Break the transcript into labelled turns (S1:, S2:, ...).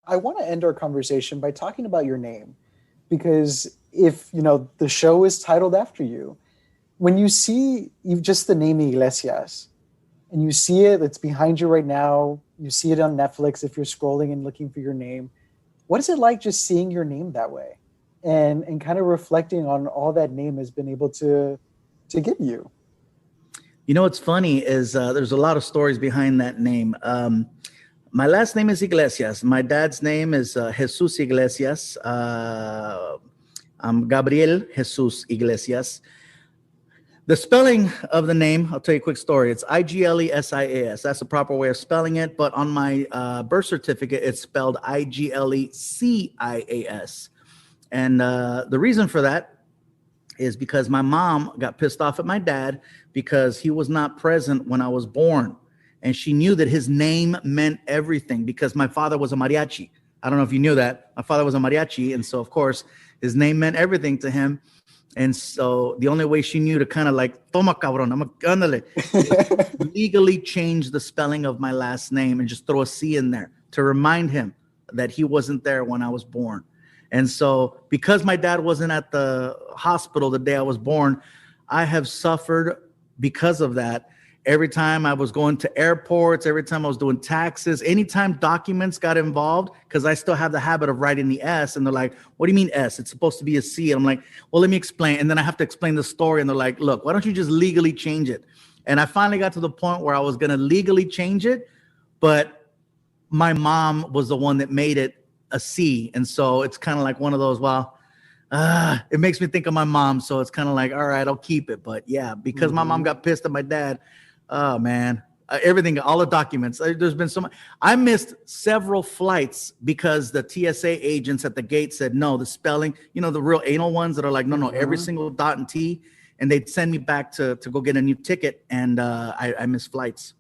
S1: I want to end our conversation by talking about your name, because if the show is titled after you, when you see just the name Iglesias and you see it, it's behind you right now. You see it on Netflix if you're scrolling and looking for your name. What is it like just seeing your name that way, and kind of reflecting on all that name has been able to give you?
S2: You know what's funny is there's a lot of stories behind that name. My last name is Iglesias. My dad's name is Jesus Iglesias. I'm Gabriel Jesus Iglesias. The spelling of the name, I'll tell you a quick story. It's Iglesias. That's the proper way of spelling it. But on my birth certificate, it's spelled Iglecias. And the reason for that is because my mom got pissed off at my dad because he was not present when I was born. And she knew that his name meant everything because my father was a mariachi. I don't know if you knew that. My father was a mariachi. And so, of course, his name meant everything to him. And so the only way she knew to kind of like, toma cabrón, I'm a legally change the spelling of my last name and just throw a C in there to remind him that he wasn't there when I was born. And so because my dad wasn't at the hospital the day I was born, I have suffered because of that. Every time I was going to airports, every time I was doing taxes, anytime documents got involved, because I still have the habit of writing the S, and they're like, what do you mean S? It's supposed to be a C. And I'm like, well, let me explain. And then I have to explain the story, and they're like, look, why don't you just legally change it? And I finally got to the point where I was going to legally change it, but my mom was the one that made it a C. And so it's kind of like one of those, well, it makes me think of my mom. So it's kind of like, all right, I'll keep it. But yeah, because my mom got pissed at my dad, oh man, everything, all the documents. There's been so much. I missed several flights because the TSA agents at the gate said, no, the spelling, the real anal ones that are like, no, every single dot and T. And they'd send me back to go get a new ticket. And I missed flights.